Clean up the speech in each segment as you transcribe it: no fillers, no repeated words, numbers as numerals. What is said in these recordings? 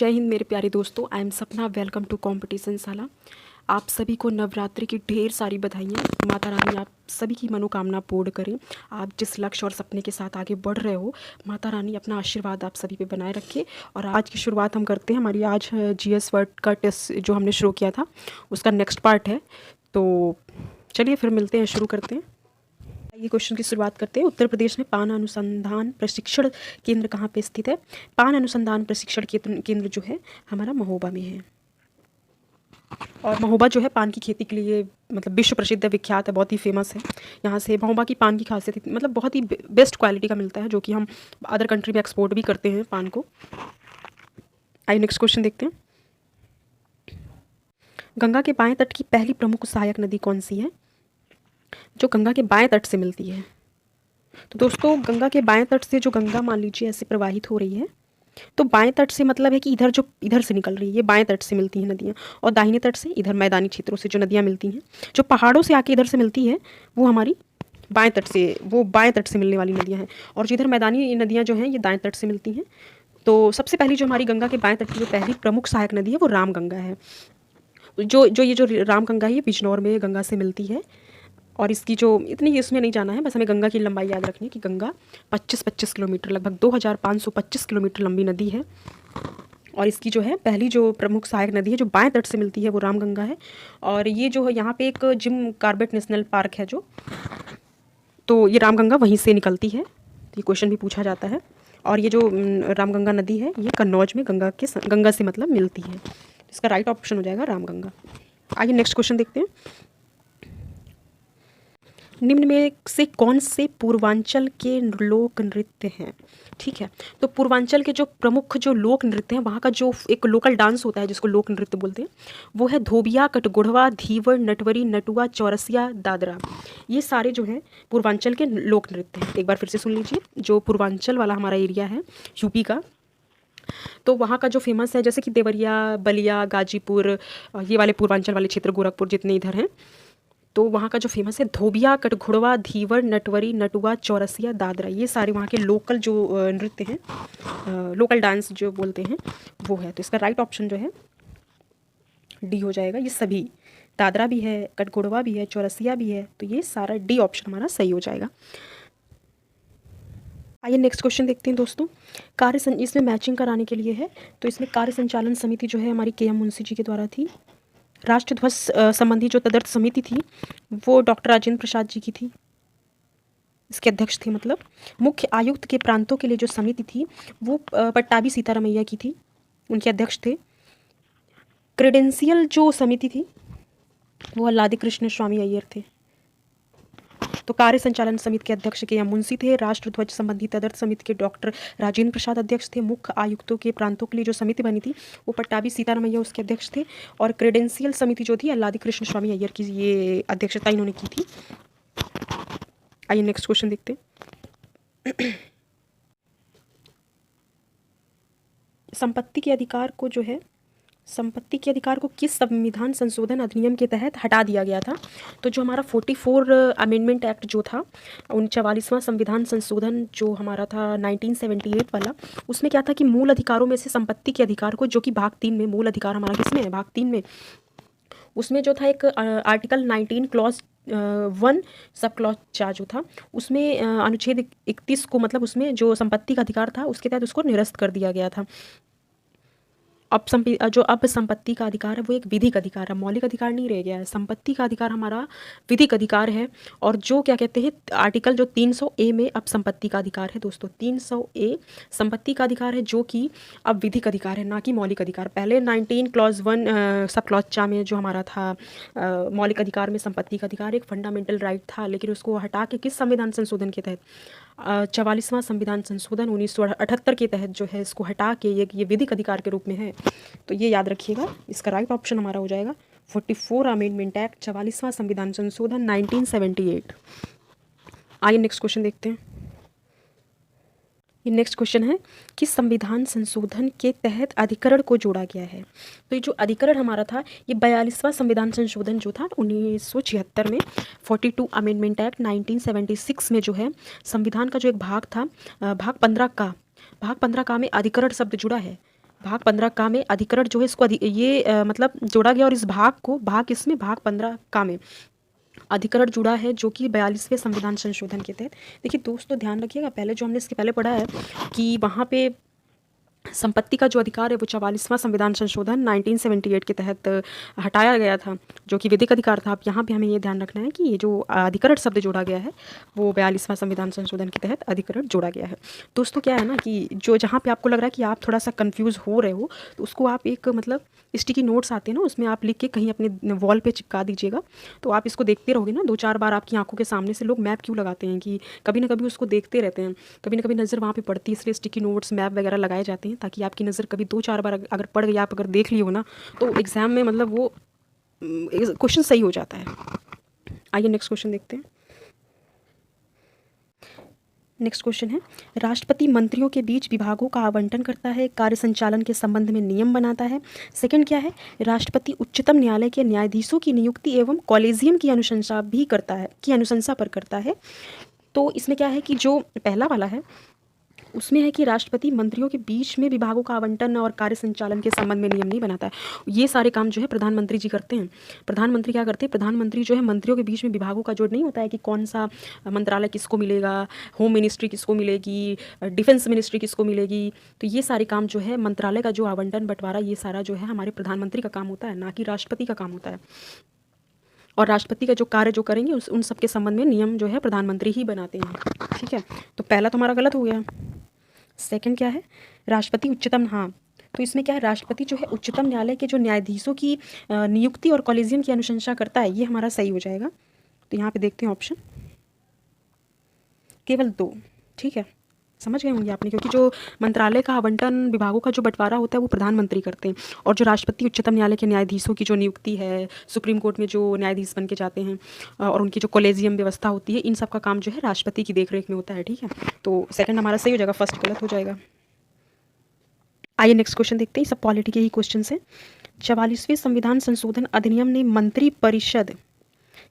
जय हिंद मेरे प्यारे दोस्तों। आई एम सपना। वेलकम टू कंपटीशन शाला। आप सभी को नवरात्रि की ढेर सारी बधाइयाँ। माता रानी आप सभी की मनोकामना पूर्ण करें। आप जिस लक्ष्य और सपने के साथ आगे बढ़ रहे हो, माता रानी अपना आशीर्वाद आप सभी पे बनाए रखे। और आज की शुरुआत हम करते हैं। हमारी आज जीएस वर्ड का टेस्ट जो हमने शुरू किया था उसका नेक्स्ट पार्ट है। तो चलिए फिर मिलते हैं, शुरू करते हैं। ये क्वेश्चन की शुरुआत करते हैं। उत्तर प्रदेश में पान अनुसंधान प्रशिक्षण केंद्र कहाँ पे स्थित है? पान अनुसंधान प्रशिक्षण केंद्र जो है हमारा महोबा में है। और महोबा जो है पान की खेती के लिए मतलब विश्व प्रसिद्ध है, विख्यात है, बहुत ही फेमस है। यहाँ से महोबा की पान की खासियत मतलब बहुत ही बेस्ट क्वालिटी का मिलता है, जो कि हम अदर कंट्री में एक्सपोर्ट भी करते हैं पान को। आइए नेक्स्ट क्वेश्चन देखते हैं। गंगा के बाएं तट की पहली प्रमुख सहायक नदी कौन सी है, जो गंगा के बाएं तट से मिलती है? तो दोस्तों गंगा के बाएं तट से जो गंगा मान लीजिए ऐसे प्रवाहित हो रही है, तो बाएं तट से मतलब है कि इधर से निकल रही है, ये बाएं तट से मिलती हैं नदियाँ। और दाहिने तट से इधर मैदानी क्षेत्रों से जो नदियाँ मिलती हैं, जो पहाड़ों से आके इधर से मिलती है, वो हमारी बाएं तट से मिलने वाली नदियाँ हैं। और जो इधर मैदानी नदियाँ जो हैं ये दाएं तट से मिलती हैं। तो सबसे पहली जो हमारी गंगा के बाएं तट की जो पहली प्रमुख सहायक नदी है वो रामगंगा है। जो रामगंगा है ये बिजनौर में गंगा से मिलती है। और इसकी जो इतनी इसमें नहीं जाना है, बस हमें गंगा की लंबाई याद रखनी है कि गंगा 25 किलोमीटर, लगभग 2525 किलोमीटर लंबी नदी है। और इसकी जो है पहली जो प्रमुख सहायक नदी है जो बाएं तट से मिलती है वो रामगंगा है। और ये जो है यहाँ पे एक जिम कॉर्बेट नेशनल पार्क है जो, तो ये रामगंगा वहीं से निकलती है। तो ये क्वेश्चन भी पूछा जाता है। और ये जो रामगंगा नदी है ये कन्नौज में गंगा से मतलब मिलती है। इसका राइट ऑप्शन हो जाएगा रामगंगा। आइए नेक्स्ट क्वेश्चन देखते हैं। निम्न में से कौन से पूर्वांचल के लोक नृत्य हैं? ठीक है, तो पूर्वांचल के जो प्रमुख जो लोक नृत्य हैं, वहाँ का जो एक लोकल डांस होता है जिसको लोक नृत्य बोलते हैं, वो है धोबिया, कटगुढ़वा, धीवर, नटवरी, नटुआ, चौरसिया, दादरा। ये सारे जो हैं पूर्वांचल के लोक नृत्य हैं। एक बार फिर से सुन लीजिए। जो पूर्वांचल वाला हमारा एरिया है यूपी का, तो वहाँ का जो फेमस है जैसे कि देवरिया, बलिया, गाजीपुर, ये वाले पूर्वांचल वाले क्षेत्र, गोरखपुर जितने इधर हैं, तो वहाँ का जो फेमस है धोबिया, कटघुड़वा, धीवर, नटवरी, नटुआ, चौरसिया, दादरा। ये सारे वहाँ के लोकल जो नृत्य हैं, लोकल डांस जो बोलते हैं, वो है। तो इसका राइट ऑप्शन जो है डी हो जाएगा। ये सभी, दादरा भी है, कटघुड़वा भी है, चौरसिया भी है, तो ये सारा डी ऑप्शन हमारा सही हो जाएगा। आइए नेक्स्ट क्वेश्चन देखते हैं दोस्तों। इसमें मैचिंग कराने के लिए है, तो इसमें कार्य संचालन समिति जो है हमारी के.एम. मुंशी जी के द्वारा थी। राष्ट्रध्वज संबंधी जो तदर्थ समिति थी वो डॉक्टर राजेंद्र प्रसाद जी की थी, इसके अध्यक्ष थे। मतलब मुख्य आयुक्त के प्रांतों के लिए जो समिति थी वो पट्टाभी सीतारमैया की थी, उनके अध्यक्ष थे। क्रेडेंशियल जो समिति थी वो अल्लादी कृष्ण स्वामी अय्यर थे। तो कार्य संचालन समिति के अध्यक्ष के.एम. मुंशी थे। राष्ट्रध्वज संबंधी तदर्थ समिति के डॉक्टर राजेंद्र प्रसाद अध्यक्ष थे। मुख्य आयुक्तों के प्रांतों के लिए जो समिति बनी थी वो पट्टाभी सीतारमैया उसके अध्यक्ष थे। और क्रेडेंशियल समिति जो थी अल्लादी कृष्ण स्वामी अय्यर की ये अध्यक्षता इन्होंने की थी। आइए नेक्स्ट क्वेश्चन देखते हैं। संपत्ति के अधिकार को किस संविधान संशोधन अधिनियम के तहत हटा दिया गया था? तो जो हमारा 44 अमेंडमेंट एक्ट जो था, 44वां संविधान संशोधन जो हमारा था 1978 वाला, उसमें क्या था कि मूल अधिकारों में से संपत्ति के अधिकार को, जो कि भाग 3 में, मूल अधिकार हमारा किसमें है? भाग 3 में। उसमें जो था एक आर्टिकल 19 क्लॉज 1 सब क्लॉज 4 जो था, उसमें अनुच्छेद 31 को, मतलब उसमें जो संपत्ति का अधिकार था उसके तहत उसको निरस्त कर दिया गया था। अब संपत्ति का अधिकार है वो एक विधिक अधिकार है, मौलिक अधिकार नहीं रह गया है। संपत्ति का अधिकार हमारा विधिक अधिकार है। और जो क्या कहते हैं आर्टिकल जो 300A में अब संपत्ति का अधिकार है दोस्तों, 300A संपत्ति का अधिकार है जो कि अब विधिक अधिकार है, ना कि मौलिक अधिकार। पहले 19 क्लॉज 1 सब क्लॉज 4 में जो हमारा था मौलिक अधिकार में संपत्ति का अधिकार एक फंडामेंटल राइट था, लेकिन उसको हटा के किस संविधान संशोधन के तहत, 44वां संविधान संशोधन 1978 के तहत जो है इसको हटा के ये विधिक अधिकार के रूप में है। तो ये याद रखिएगा। इसका राइट ऑप्शन हमारा हो जाएगा 44 अमेंडमेंट एक्ट, 44वां संविधान संशोधन 1978। आइए नेक्स्ट क्वेश्चन देखते हैं। ये नेक्स्ट क्वेश्चन है कि संविधान संशोधन के तहत अधिकरण को जोड़ा गया है। तो ये जो अधिकरण हमारा था ये 42वां संविधान संशोधन जो था 1976 में, 42 अमेंडमेंट एक्ट 1976 में जो है संविधान का जो एक भाग था, भाग 15 का में अधिकरण शब्द जुड़ा है। भाग 15 का में अधिकरण जो है इसको मतलब जोड़ा गया, और इस भाग को इसमें भाग 15 का में अधिकरण जुड़ा है जो कि 42वें संविधान संशोधन के तहत। देखिए दोस्तों ध्यान रखिएगा, पहले जो हमने इसके पहले पढ़ा है कि वहाँ पे संपत्ति का जो अधिकार है वो 44वां संविधान संशोधन 1978 के तहत हटाया गया था, जो कि विधिक अधिकार था। अब यहाँ पे हमें ये ध्यान रखना है कि ये जो अधिकरण शब्द जोड़ा गया है वो 42वां संविधान संशोधन के तहत अधिकरण जोड़ा गया है। दोस्तों क्या है ना कि जो जहाँ पे आपको लग रहा है कि आप थोड़ा सा कन्फ्यूज़ हो रहे हो, तो उसको आप एक मतलब स्टिकी नोट्स आते हैं ना, उसमें आप लिख के कहीं अपने वॉल पे चिपका दीजिएगा, तो आप इसको देखते रहोगे ना 2-4 बार आपकी आंखों के सामने से। लोग मैप क्यों लगाते हैं कि कभी ना कभी उसको देखते रहते हैं, कभी ना कभी नज़र वहाँ पे पड़ती है, इसलिए स्टिकी नोट्स मैप वगैरह लगाए जाते हैं ताकि आपकी नज़र कभी 2-4 बार अगर पड़ गई, आप अगर देख लिए हो ना, तो एग्ज़ाम में मतलब वो क्वेश्चन सही हो जाता है। आइए नेक्स्ट क्वेश्चन देखते हैं। नेक्स्ट क्वेश्चन है, राष्ट्रपति मंत्रियों के बीच विभागों का आवंटन करता है, कार्य संचालन के संबंध में नियम बनाता है। सेकंड क्या है, राष्ट्रपति उच्चतम न्यायालय के न्यायाधीशों की नियुक्ति एवं कॉलेजियम की अनुशंसा भी करता है, की अनुशंसा पर करता है। तो इसमें क्या है कि जो पहला वाला है उसमें है कि राष्ट्रपति मंत्रियों के बीच में विभागों का आवंटन और कार्य संचालन के संबंध में नियम नहीं बनाता है। ये सारे काम जो है प्रधानमंत्री जी करते हैं। प्रधानमंत्री क्या करते हैं, प्रधानमंत्री जो है मंत्रियों के बीच में विभागों का जो नहीं होता है कि कौन सा मंत्रालय किसको मिलेगा, होम मिनिस्ट्री किसको मिलेगी, डिफेंस मिनिस्ट्री किसको मिलेगी, तो ये सारे काम जो है मंत्रालय का जो आवंटन बंटवारा, ये सारा जो है हमारे प्रधानमंत्री का काम होता है, ना कि राष्ट्रपति का काम होता है। और राष्ट्रपति का जो कार्य जो करेंगे उन सब के संबंध में नियम जो है प्रधानमंत्री ही बनाते हैं। ठीक है, तो पहला तो हमारा गलत हो गया। सेकंड क्या है, राष्ट्रपति उच्चतम, हाँ तो इसमें क्या है, राष्ट्रपति जो है उच्चतम न्यायालय के जो न्यायाधीशों की नियुक्ति और कॉलेजियम की अनुशंसा करता है, ये हमारा सही हो जाएगा। तो यहाँ पे देखते हैं ऑप्शन केवल 2। ठीक है, समझ गए होंगे आपने, क्योंकि जो मंत्रालय का आवंटन विभागों का जो बंटवारा होता है वो प्रधानमंत्री करते हैं, और जो राष्ट्रपति उच्चतम न्यायालय के न्यायाधीशों की जो नियुक्ति है, सुप्रीम कोर्ट में जो न्यायाधीश बन के जाते हैं और उनकी जो कॉलेजियम व्यवस्था होती है, इन सब का काम जो है राष्ट्रपति की देखरेख में होता है। ठीक है, तो सेकंड हमारा सही हो जाएगा, फर्स्ट गलत हो जाएगा। आइए नेक्स्ट क्वेश्चन देखते हैं, सब पॉलिटी के ही क्वेश्चन है। 44वें संविधान संशोधन अधिनियम ने मंत्री परिषद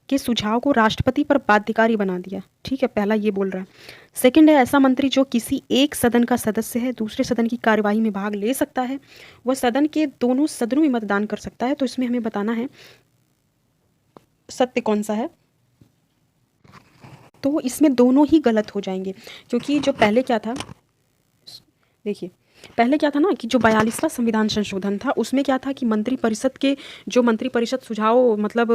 के सुझाव को राष्ट्रपति पर बाध्यकारी बना दिया। ठीक है, पहला ये बोल रहा है। सेकंड है, ऐसा मंत्री जो किसी एक सदन का सदस्य है, दूसरे सदन की कार्यवाही में भाग ले सकता है, वह सदन के दोनों सदनों में मतदान कर सकता है। तो इसमें हमें बताना है सत्य कौन सा है। तो इसमें दोनों ही गलत हो जाएंगे, क्योंकि जो पहले क्या था, देखिए पहले क्या था ना कि जो 42वां संविधान संशोधन था उसमें क्या था कि मंत्रिपरिषद के जो मंत्रिपरिषद सुझाव मतलब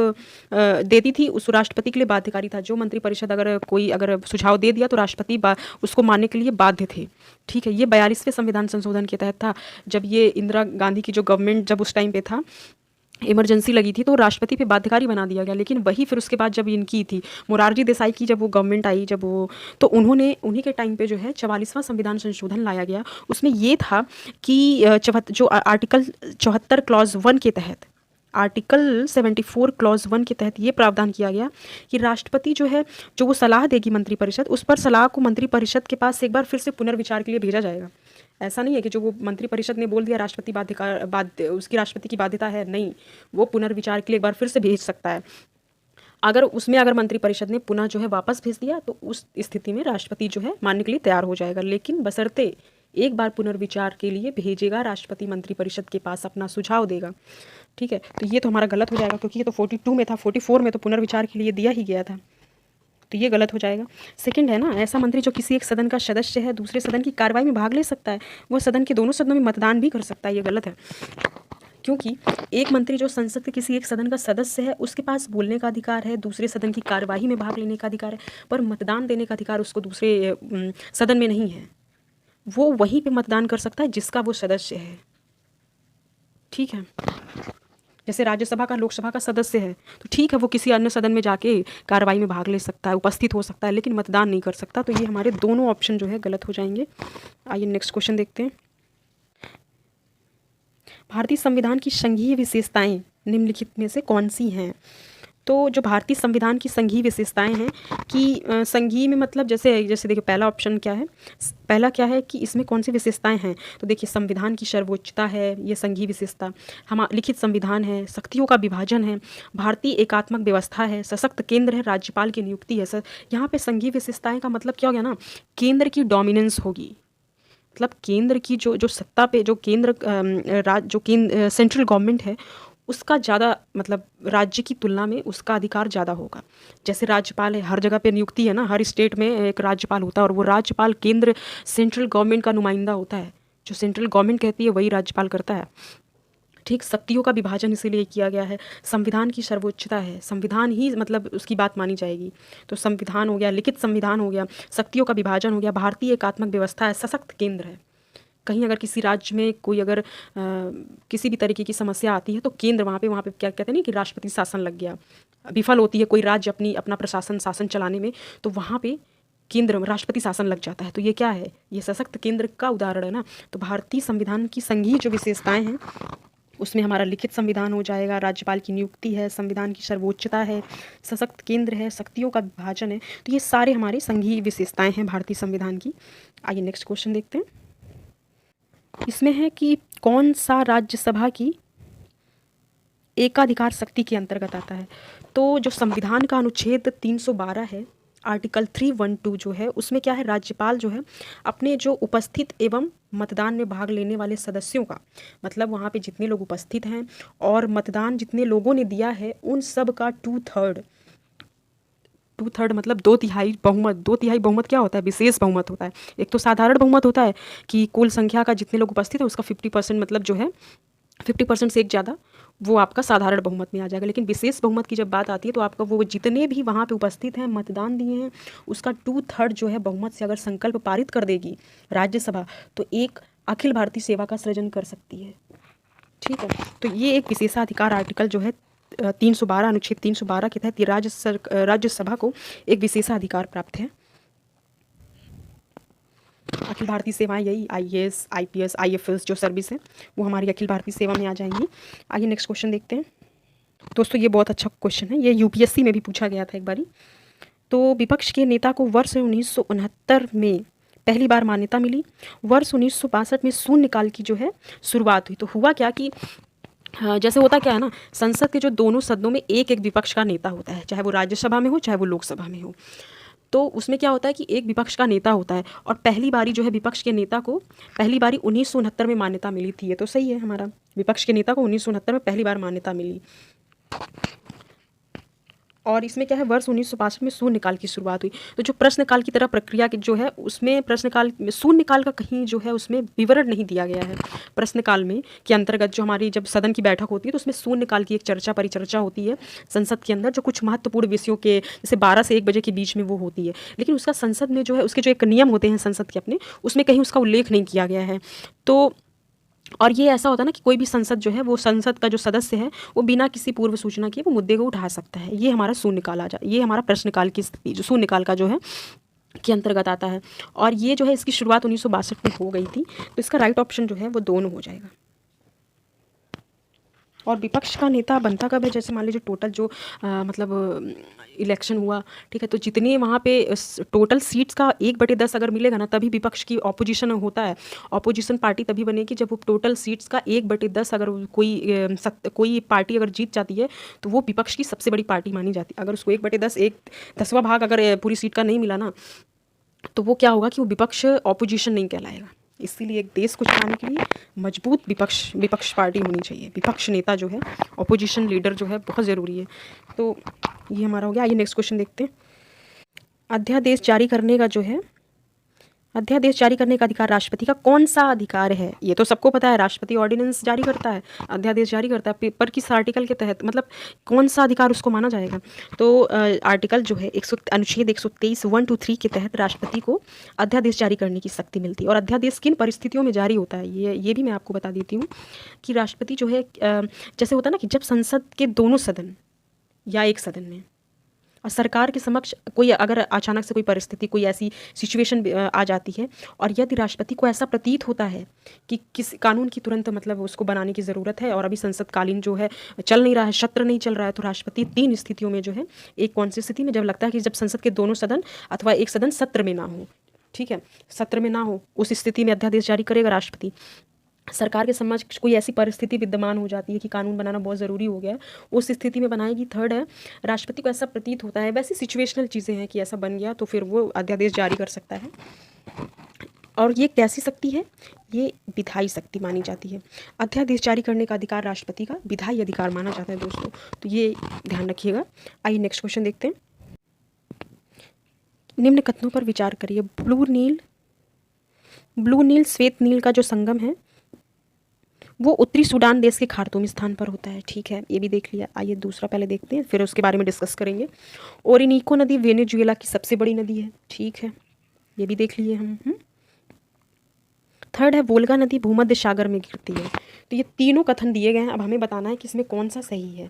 देती थी, उस राष्ट्रपति के लिए बाध्यकारी था। जो मंत्रिपरिषद अगर सुझाव दे दिया तो राष्ट्रपति उसको मानने के लिए बाध्य थे। ठीक है, ये 42वें संविधान संशोधन के तहत था, जब ये इंदिरा गांधी की जो गवर्नमेंट जब उस टाइम पे था, इमरजेंसी लगी थी, तो राष्ट्रपति पे बाध्यकारी बना दिया गया। लेकिन वही फिर उसके बाद जब इनकी थी मोरारजी देसाई की, जब वो गवर्नमेंट आई, जब वो तो उन्हीं के टाइम पे जो है 44वां संविधान संशोधन लाया गया। उसमें ये था कि जो आर्टिकल 74 क्लॉज 1 के तहत, आर्टिकल 74 क्लॉज 1 के तहत ये प्रावधान किया गया कि राष्ट्रपति जो है जो वो सलाह देगी मंत्रिपरिषद, उस पर सलाह को मंत्रिपरिषद के पास एक बार फिर से पुनर्विचार के लिए भेजा जाएगा। ऐसा नहीं है कि जो वो मंत्रिपरिषद ने बोल दिया राष्ट्रपति उसकी राष्ट्रपति की बाध्यता है, नहीं, वो पुनर्विचार के लिए एक बार फिर से भेज सकता है। अगर मंत्रिपरिषद ने पुनः जो है वापस भेज दिया तो उस स्थिति में राष्ट्रपति जो है मानने के लिए तैयार हो जाएगा, लेकिन बशर्ते एक बार पुनर्विचार के लिए भेजेगा, राष्ट्रपति मंत्रिपरिषद के पास अपना सुझाव देगा। ठीक है, तो ये तो हमारा गलत हो जाएगा, क्योंकि ये तो 42 में था, 44 में तो पुनर्विचार के लिए दिया ही गया था, तो ये गलत हो जाएगा। सेकंड है ना, ऐसा मंत्री जो किसी एक सदन का सदस्य है, दूसरे सदन की कार्रवाई में भाग ले सकता है, वह सदन के दोनों सदनों में मतदान भी कर सकता है, ये गलत है। क्योंकि एक मंत्री जो संसद के किसी एक सदन का सदस्य है, उसके पास बोलने का अधिकार है, दूसरे सदन की कार्यवाही में भाग लेने का अधिकार है, पर मतदान देने का अधिकार उसको दूसरे सदन में नहीं है। वो वहीं पे मतदान कर सकता है जिसका वो सदस्य है। ठीक है, जैसे राज्यसभा का लोकसभा का सदस्य है तो ठीक है, वो किसी अन्य सदन में जाके कार्रवाई में भाग ले सकता है, उपस्थित हो सकता है, लेकिन मतदान नहीं कर सकता। तो ये हमारे दोनों ऑप्शन जो है गलत हो जाएंगे। आइए नेक्स्ट क्वेश्चन देखते हैं। भारतीय संविधान की संघीय विशेषताएं निम्नलिखित में से कौन सी हैं? तो जो भारतीय संविधान की संघीय विशेषताएं हैं कि संघीय में मतलब जैसे देखिए पहला ऑप्शन क्या है, पहला क्या है कि इसमें कौन सी विशेषताएं हैं, तो देखिए संविधान की सर्वोच्चता है, ये संघीय विशेषता, लिखित संविधान है, शक्तियों का विभाजन है, भारतीय एकात्मक व्यवस्था है, सशक्त केंद्र है, राज्यपाल की नियुक्ति है। सर यहाँ पे संघीय विशेषताएं का मतलब क्या हो गया ना, केंद्र की डोमिनेंस होगी, मतलब केंद्र की जो जो सत्ता पे जो केंद्र जो केंद्र सेंट्रल गवर्नमेंट है उसका ज़्यादा मतलब राज्य की तुलना में उसका अधिकार ज़्यादा होगा। जैसे राज्यपाल है, हर जगह पे नियुक्ति है ना, हर स्टेट में एक राज्यपाल होता है और वो राज्यपाल केंद्र सेंट्रल गवर्नमेंट का नुमाइंदा होता है। जो सेंट्रल गवर्नमेंट कहती है वही राज्यपाल करता है। ठीक, शक्तियों का विभाजन इसीलिए किया गया है। संविधान की सर्वोच्चता है, संविधान ही मतलब उसकी बात मानी जाएगी। तो संविधान हो गया, लिखित संविधान हो गया, शक्तियों का विभाजन हो गया, भारतीय एकात्मक व्यवस्था है, सशक्त केंद्र है। कहीं अगर किसी राज्य में कोई अगर किसी भी तरीके की समस्या आती है तो केंद्र वहाँ पे क्या कहते हैं ना कि राष्ट्रपति शासन लग गया, विफल होती है कोई राज्य अपना प्रशासन शासन चलाने में, तो वहाँ पे केंद्र राष्ट्रपति शासन लग जाता है। तो ये क्या है, ये सशक्त केंद्र का उदाहरण है ना। तो भारतीय संविधान की संघीय जो विशेषताएं हैं उसमें हमारा लिखित संविधान हो जाएगा, राज्यपाल की नियुक्ति है, संविधान की सर्वोच्चता है, सशक्त केंद्र है, शक्तियों का विभाजन है। तो ये सारे हमारे संघीय विशेषताएं हैं भारतीय संविधान की। आइए नेक्स्ट क्वेश्चन देखते हैं। इसमें है कि कौन सा राज्यसभा की एकाधिकार शक्ति के अंतर्गत आता है। तो जो संविधान का अनुच्छेद 312 है, आर्टिकल 312 जो है उसमें क्या है, राज्यपाल जो है अपने जो उपस्थित एवं मतदान में भाग लेने वाले सदस्यों का, मतलब वहाँ पे जितने लोग उपस्थित हैं और मतदान जितने लोगों ने दिया है उन सब का टू थर्ड मतलब 2/3 बहुमत। 2/3 बहुमत क्या होता है, विशेष बहुमत होता है। एक तो साधारण बहुमत होता है कि कुल संख्या का जितने लोग उपस्थित है उसका 50% मतलब जो है 50% से एक ज़्यादा, वो आपका साधारण बहुमत में आ जाएगा। लेकिन विशेष बहुमत की जब बात आती है तो आपका वो जितने भी वहाँ पे उपस्थित हैं मतदान दिए हैं उसका 2/3 जो है बहुमत से अगर संकल्प पारित कर देगी राज्यसभा तो एक अखिल भारतीय सेवा का सृजन कर सकती है। ठीक है, तो ये एक विशेषाधिकार आर्टिकल जो है 312 अनुच्छेद 312 के तहत राज्यसभा को एक विशेषाधिकार प्राप्त है। अखिल भारतीय सेवाएं यही IAS IPS IFS जो सर्विस है वो हमारी अखिल भारतीय सेवा में आ जाएंगी। आइए नेक्स्ट क्वेश्चन देखते हैं। दोस्तों ये बहुत अच्छा क्वेश्चन है, ये UPSC में भी पूछा गया था एक बारी। तो विपक्ष के नेता को वर्ष 1969 में पहली बार मान्यता मिली। वर्ष 1962 में शून्यकाल की जो है शुरुआत हुई। तो हुआ क्या कि जैसे होता क्या है ना, संसद के जो दोनों सदनों में एक एक विपक्ष का नेता होता है, चाहे वो राज्यसभा में हो चाहे वो लोकसभा में हो। तो उसमें क्या होता है कि एक विपक्ष का नेता होता है और पहली बारी जो है विपक्ष के नेता को पहली बारी 1969 में मान्यता मिली थी। ये तो सही है, हमारा विपक्ष के नेता को 1969 में पहली बार मान्यता मिली। और इसमें क्या है, वर्ष 1962 में शून्यकाल की शुरुआत हुई। तो जो प्रश्नकाल की तरह प्रक्रिया की जो है उसमें प्रश्नकाल शून्यकाल का कहीं जो है उसमें विवरण नहीं दिया गया है। प्रश्नकाल में के अंतर्गत जो हमारी जब सदन की बैठक होती है तो उसमें शून्यकाल की एक चर्चा परिचर्चा होती है संसद के अंदर, जो कुछ महत्वपूर्ण विषयों के जैसे 12 से 1 बजे के बीच में वो होती है। लेकिन उसका संसद में जो है उसके जो एक नियम होते हैं संसद के अपने, उसमें कहीं उसका उल्लेख नहीं किया गया है। तो और ये ऐसा होता है ना कि कोई भी संसद जो है वो संसद का जो सदस्य है वो बिना किसी पूर्व सूचना के वो मुद्दे को उठा सकता है। ये हमारा शून्यकाल ये हमारा प्रश्नकाल की स्थिति जो शून्यकाल का जो है के अंतर्गत आता है। और ये जो है इसकी शुरुआत 1962 में हो गई थी। तो इसका राइट ऑप्शन जो है वो दोनों हो जाएगा। और विपक्ष का नेता बनता कब है, जैसे मान लीजिए टोटल जो मतलब इलेक्शन हुआ, ठीक है, तो जितने वहाँ पे टोटल सीट्स का 1/10 अगर मिलेगा ना तभी विपक्ष की ऑपोजिशन होता है। ऑपोजिशन पार्टी तभी बनेगी जब वो टोटल सीट्स का 1/10 अगर कोई पार्टी अगर जीत जाती है तो वो विपक्ष की सबसे बड़ी पार्टी मानी जाती है। अगर उसको 1/10 10वां भाग अगर पूरी सीट का नहीं मिला ना तो वो क्या होगा कि वो विपक्ष ऑपोजिशन नहीं कहलाएगा। इसीलिए एक देश को चलाने के लिए मजबूत विपक्ष पार्टी होनी चाहिए। विपक्ष नेता जो है, ऑपोजिशन लीडर जो है बहुत ज़रूरी है। तो ये हमारा हो गया। आइए नेक्स्ट क्वेश्चन देखते हैं। अध्यादेश जारी करने का अधिकार राष्ट्रपति का कौन सा अधिकार है। ये तो सबको पता है, राष्ट्रपति ऑर्डिनेंस जारी करता है, अध्यादेश जारी करता है। पेपर किस आर्टिकल के तहत, मतलब कौन सा अधिकार उसको माना जाएगा। तो आर्टिकल जो है अनुच्छेद 123 1 to 3 के तहत राष्ट्रपति को अध्यादेश जारी करने की शक्ति मिलती है। और अध्यादेश किन परिस्थितियों में जारी होता है ये भी मैं आपको बता देती हूँ कि राष्ट्रपति जो है जैसे होता है ना कि जब संसद के दोनों सदन या एक सदन में और सरकार के समक्ष कोई अगर अचानक से कोई परिस्थिति, कोई ऐसी सिचुएशन आ जाती है और यदि राष्ट्रपति को ऐसा प्रतीत होता है कि किस कानून की तुरंत मतलब उसको बनाने की ज़रूरत है और अभी संसद कालीन जो है चल नहीं रहा है, सत्र नहीं चल रहा है, तो राष्ट्रपति 3 स्थितियों में जो है, एक कौन सी स्थिति में, जब लगता है कि जब संसद के दोनों सदन अथवा एक सदन सत्र में ना हो, ठीक है, सत्र में ना हो, उस स्थिति में अध्यादेश जारी करेगा राष्ट्रपति। सरकार के समक्ष कोई ऐसी परिस्थिति विद्यमान हो जाती है कि कानून बनाना बहुत ज़रूरी हो गया है, उस स्थिति में बनाएगी। थर्ड है, राष्ट्रपति को ऐसा प्रतीत होता है, वैसे सिचुएशनल चीज़ें हैं कि ऐसा बन गया तो फिर वो अध्यादेश जारी कर सकता है। और ये कैसी शक्ति है? ये विधायी शक्ति मानी जाती है। अध्यादेश जारी करने का अधिकार राष्ट्रपति का विधायी अधिकार माना जाता है दोस्तों, तो ये ध्यान रखिएगा। आइए नेक्स्ट क्वेश्चन देखते हैं। निम्न कथनों पर विचार करिए। ब्लू नील श्वेत नील का जो संगम है वो उत्तरी सूडान देश के खार्तूम स्थान पर होता है। ठीक है, ये भी देख लिया। आइए दूसरा पहले देखते हैं, फिर उसके बारे में डिस्कस करेंगे। ओरिनीको नदी वेनेजुएला की सबसे बड़ी नदी है। ठीक है, ये भी देख लिए हम। थर्ड है वोल्गा नदी भूमध्य सागर में गिरती है। तो ये तीनों कथन दिए गए हैं, अब हमें बताना है कि इसमें कौन सा सही है।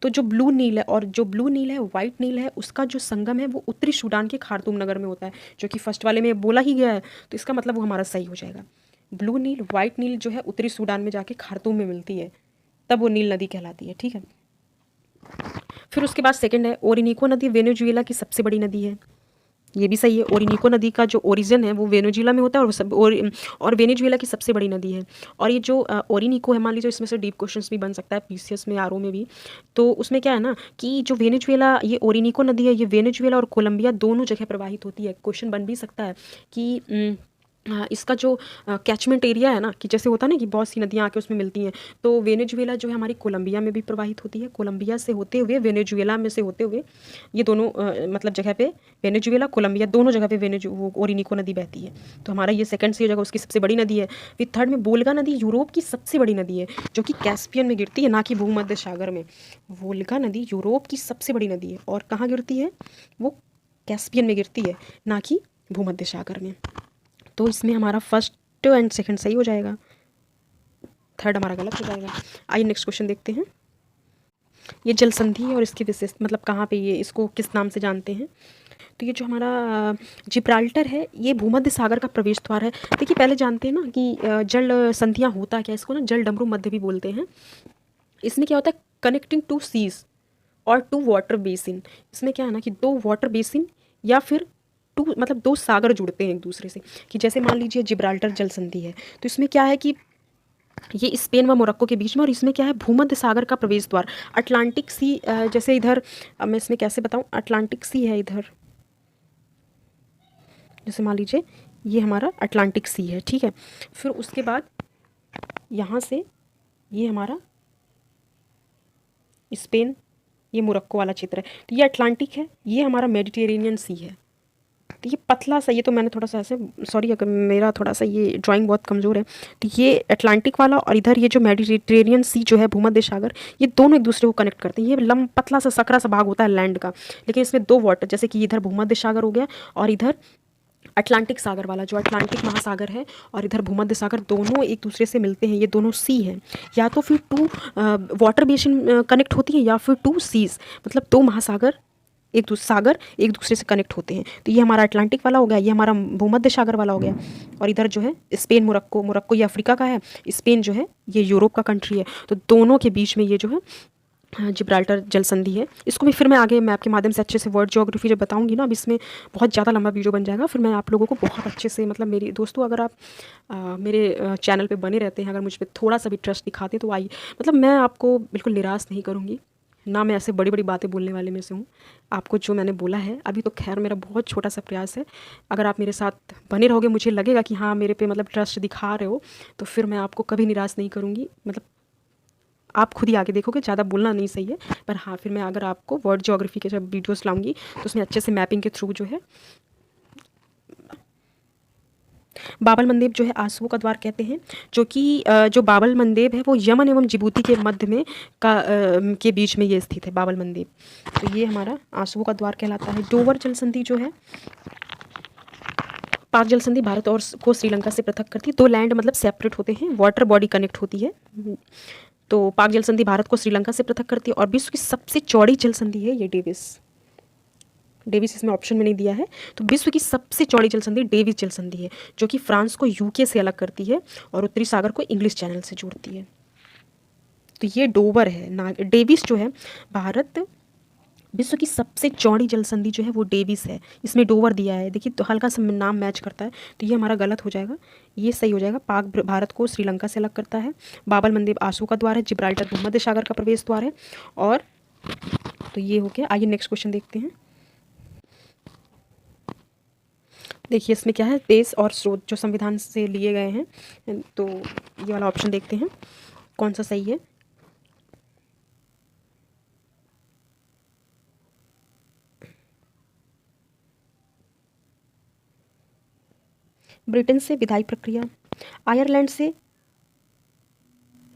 तो जो ब्लू नील है और जो ब्लू नील है वाइट नील है, उसका जो संगम है वो उत्तरी सूडान के खार्तूम नगर में होता है, जो कि फर्स्ट वाले में बोला ही गया है, तो इसका मतलब वो हमारा सही हो जाएगा। ब्लू नील वाइट नील जो है उत्तरी सूडान में जाके खार्तूम में मिलती है, तब वो नील नदी कहलाती है। ठीक है, फिर उसके बाद सेकंड है ओरिनीको नदी वेनेजुएला की सबसे बड़ी नदी है। ये भी सही है। ओरिनीको नदी का जो ओरिजिन है वो वेनेजुएला में होता है और वेनेजुएला की सबसे बड़ी नदी है। और ये जो ओरिनीको है, मान लीजिए इसमें से डीप क्वेश्चंस भी बन सकता है पीसीएस में, आरओ में भी। तो उसमें क्या है ना कि जो वेनेजुएला, ये ओरिनीको नदी है, ये वेनेजुएला और कोलंबिया दोनों जगह प्रवाहित होती है। क्वेश्चन बन भी सकता है कि इसका जो कैचमेंट एरिया है ना, कि जैसे होता है ना कि बहुत सी नदियाँ आके उसमें मिलती हैं, तो वेनेजुएला जो है हमारी कोलंबिया में भी प्रवाहित होती है। कोलंबिया से होते हुए वेनेजुएला में से होते हुए ये दोनों मतलब जगह पे वेनेजुएला कोलंबिया दोनों जगह पे वो ओरिनीको नदी बहती है। तो हमारा ये सेकंड सी जगह उसकी सबसे बड़ी नदी है। फिर थर्ड में वोल्गा नदी यूरोप की सबसे बड़ी नदी है, जो कि कैस्पियन में गिरती है, ना कि भूमध्य सागर में। वोल्गा नदी यूरोप की सबसे बड़ी नदी है और कहाँ गिरती है? वो कैस्पियन में गिरती है, ना कि भूमध्य सागर में। तो इसमें हमारा फर्स्ट एंड सेकंड सही हो जाएगा, थर्ड हमारा गलत हो जाएगा। आइए नेक्स्ट क्वेश्चन देखते हैं। ये जल संधि है और इसकी विशेष मतलब कहाँ पे ये इसको किस नाम से जानते हैं? तो ये जो हमारा जिब्राल्टर है ये भूमध्य सागर का प्रवेश द्वार है। देखिए पहले जानते हैं ना कि जल संधियाँ होता क्या, इसको ना जल डमरू मध्य भी बोलते हैं। इसमें क्या होता है? कनेक्टिंग टू सीज और टू वाटर बेसिन। इसमें क्या है ना कि दो वाटर बेसिन या फिर मतलब दो सागर जुड़ते हैं एक दूसरे से, कि जैसे मान लीजिए जिब्राल्टर जल संधि है, तो इसमें क्या है कि ये स्पेन व मोरक्को के बीच में, और इसमें क्या है? भूमध्य सागर का प्रवेश द्वार। अटलांटिक सी जैसे इधर, अब मैं इसमें कैसे बताऊं, अटलांटिक सी है इधर, जैसे मान लीजिए ये हमारा अटलांटिक सी है। ठीक है, फिर उसके बाद यहाँ से ये हमारा स्पेन, ये मोरक्को वाला क्षेत्र है, तो ये अटलांटिक है, ये हमारा मेडिटेरेनियन सी है। तो ये पतला सा, ये तो मैंने थोड़ा सा ऐसे, सॉरी अगर मेरा थोड़ा सा ये ड्राइंग बहुत कमज़ोर है, तो ये अटलांटिक वाला और इधर ये जो मेडिटेरेनियन सी जो है भूमध्य सागर, ये दोनों एक दूसरे को कनेक्ट करते हैं। ये पतला सा सकरा सा भाग होता है लैंड का, लेकिन इसमें दो वाटर, जैसे कि इधर भूमध्य सागर हो गया और इधर अटलांटिक सागर वाला, जो अटलांटिक महासागर है और इधर भूमध्य सागर, दोनों एक दूसरे से मिलते हैं। ये दोनों सी हैं, या तो फिर टू वाटर बेसिन कनेक्ट होती है या फिर टू सीज, मतलब दो महासागर एक दूसरे से कनेक्ट होते हैं। तो ये हमारा अटलांटिक वाला हो गया, ये हमारा भूमध्य सागर वाला हो गया। और इधर जो है स्पेन मोरक्को ये अफ्रीका का है, स्पेन जो है ये यूरोप का कंट्री है। तो दोनों के बीच में ये जो है जिब्राल्टर जल संधि है। इसको भी फिर मैं आगे मैप के माध्यम से अच्छे से वर्ड ज्योग्राफी जब बताऊंगी ना, अब इसमें बहुत ज़्यादा लंबा वीडियो बन जाएगा, फिर मैं आप लोगों को बहुत अच्छे से, मतलब मेरी दोस्तों अगर आप मेरे चैनल पे बने रहते हैं, अगर मुझ पर थोड़ा सा भी ट्रस्ट दिखाते तो आइए, मतलब मैं आपको बिल्कुल निराश नहीं करूँगी ना, मैं ऐसे बड़ी बड़ी बातें बोलने वाले में से हूँ। आपको जो मैंने बोला है अभी, तो खैर मेरा बहुत छोटा सा प्रयास है, अगर आप मेरे साथ बने रहोगे, मुझे लगेगा कि हाँ मेरे पे मतलब ट्रस्ट दिखा रहे हो, तो फिर मैं आपको कभी निराश नहीं करूँगी। मतलब आप खुद ही आगे देखोगे, ज़्यादा बोलना नहीं सही है, पर हाँ फिर मैं अगर आपको वर्ड ज्योग्राफी के जब वीडियोस लाऊंगी तो उसमें अच्छे से मैपिंग के थ्रू जो है, बाबल मंदेब जो है आंसुओं का द्वार कहते हैं, जो कि जो बाबल मंदेब है वो यमन एवं जिबूती के मध्य में के बीच में ये स्थित है बाबल मंदेब। तो ये हमारा आंसुओं का द्वार कहलाता है। डोवर जल संधि जो है, पाक जल संधि भारत और को श्रीलंका से पृथक करती है। दो लैंड मतलब सेपरेट होते हैं, वाटर बॉडी कनेक्ट होती है। तो पाक जल संधि भारत को श्रीलंका से पृथक करती है। और विश्व की सबसे चौड़ी जल संधि है ये डेविस इसमें ऑप्शन में नहीं दिया है। तो विश्व की सबसे चौड़ी जल संधि डेविस जल संधि है, जो कि फ्रांस को यूके से अलग करती है और उत्तरी सागर को इंग्लिश चैनल से जोड़ती है। तो ये डोवर है ना, डेविस जो है भारत विश्व की सबसे चौड़ी जल संधि जो है वो डेविस है, इसमें डोवर दिया है। देखिए तो हल्का सा नाम मैच करता है, तो ये हमारा गलत हो जाएगा, ये सही हो जाएगा। पाक भारत को श्रीलंका से अलग करता है। बाबल मंदेब आंसू का द्वार है। जिब्राल्टर भूमध्य सागर का प्रवेश द्वार है। और तो ये हो गया। आइए नेक्स्ट क्वेश्चन देखते हैं। देखिए इसमें क्या है, देश और स्रोत जो संविधान से लिए गए हैं। तो ये वाला ऑप्शन देखते हैं कौन सा सही है। ब्रिटेन से विधायी प्रक्रिया, आयरलैंड से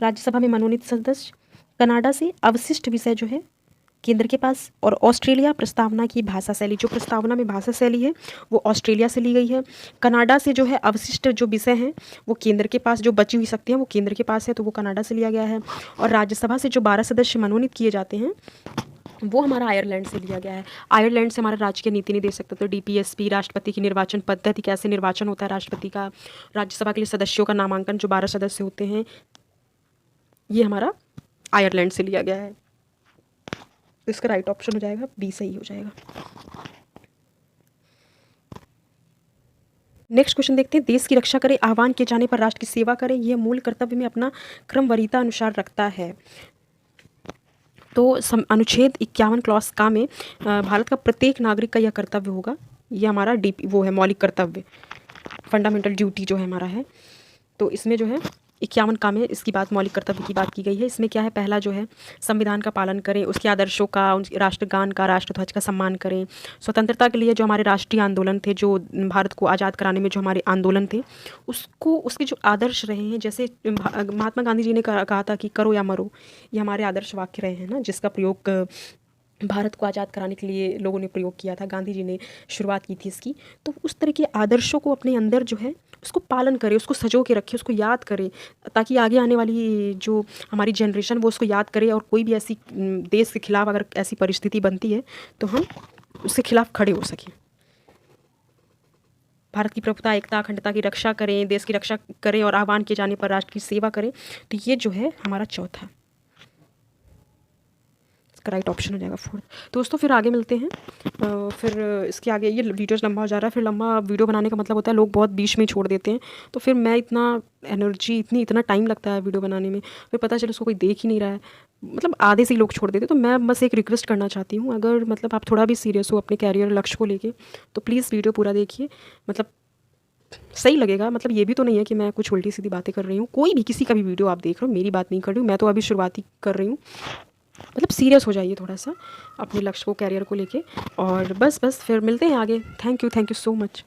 राज्यसभा में मनोनीत सदस्य, कनाडा से अवशिष्ट विषय जो है केंद्र के पास, और ऑस्ट्रेलिया प्रस्तावना की भाषा शैली, जो प्रस्तावना में भाषा शैली है वो ऑस्ट्रेलिया से ली गई है। कनाडा से जो है अवशिष्ट जो विषय हैं वो केंद्र के पास, जो बची हुई शक्तियाँ वो केंद्र के पास है, तो वो कनाडा से लिया गया है। और राज्यसभा से जो 12 सदस्य मनोनीत किए जाते हैं वो हमारा आयरलैंड से लिया गया है। आयरलैंड से हमारा राजकीय नीति नहीं दे सकता, तो डीपीएसपी, राष्ट्रपति की निर्वाचन पद्धति, कैसे निर्वाचन होता है राष्ट्रपति का, राज्यसभा के लिए सदस्यों का नामांकन, जो 12 सदस्य होते हैं, ये हमारा आयरलैंड से लिया गया है। तो इसका राइट ऑप्शन हो जाएगा बी, सही हो जाएगा। नेक्स्ट क्वेश्चन देखते हैं, देश की रक्षा करें, आह्वान किए जाने पर राष्ट्र की सेवा करें, यह मूल कर्तव्य में अपना क्रम वरीयता अनुसार रखता है। तो अनुच्छेद 51 क्लॉज का में भारत का प्रत्येक नागरिक का यह कर्तव्य होगा, ये हमारा डीपी वो है मौलिक कर्तव्य, फंडामेंटल ड्यूटी जो है हमारा है। तो इसमें जो है 51 का में इसकी बात, मौलिक कर्तव्य की बात की गई है। इसमें क्या है, पहला जो है संविधान का पालन करें, उसके आदर्शों का, उनके राष्ट्रगान का, राष्ट्रध्वज का सम्मान करें। स्वतंत्रता के लिए जो हमारे राष्ट्रीय आंदोलन थे, जो भारत को आज़ाद कराने में जो हमारे आंदोलन थे, उसको उसके जो आदर्श रहे हैं, जैसे महात्मा गांधी जी ने कहा था कि करो या मरो, ये हमारे आदर्श वाक्य रहे हैं ना, जिसका प्रयोग भारत को आज़ाद कराने के लिए लोगों ने प्रयोग किया था, गांधी जी ने शुरुआत की थी इसकी। तो उस तरह के आदर्शों को अपने अंदर जो है उसको पालन करें, उसको सजो के रखें, उसको याद करें, ताकि आगे आने वाली जो हमारी जनरेशन वो उसको याद करे, और कोई भी ऐसी देश के खिलाफ अगर ऐसी परिस्थिति बनती है तो हम उसके खिलाफ खड़े हो सकें। भारत की प्रभुता, एकता, अखंडता की रक्षा करें, देश की रक्षा करें, और आह्वान किए जाने पर राष्ट्र की सेवा करें। तो ये जो है हमारा चौथा, राइट ऑप्शन हो जाएगा फोर्थ। दोस्तों फिर आगे मिलते हैं। फिर इसके आगे, ये वीडियोस लंबा हो जा रहा है, फिर लंबा वीडियो बनाने का मतलब होता है लोग बहुत बीच में ही छोड़ देते हैं, तो फिर मैं इतना एनर्जी, इतना टाइम लगता है वीडियो बनाने में, फिर पता चले उसको कोई देख ही नहीं रहा है, मतलब आधे से ही लोग छोड़ देते। तो मैं बस एक रिक्वेस्ट करना चाहती हूँ, अगर मतलब आप थोड़ा भी सीरियस हो अपने कैरियर लक्ष्य को लेके, तो प्लीज़ वीडियो पूरा देखिए, मतलब सही लगेगा। मतलब ये भी तो नहीं है कि मैं कुछ उल्टी सीधी बातें कर रही हूँ, कोई भी किसी का भी वीडियो आप देख रहे हो, मेरी बात नहीं कर रही हूँ, मैं तो अभी शुरुआत ही कर रही हूँ। मतलब सीरियस हो जाइए थोड़ा सा अपने लक्ष्य को, कैरियर को लेके, और बस फिर मिलते हैं आगे। Thank you so much.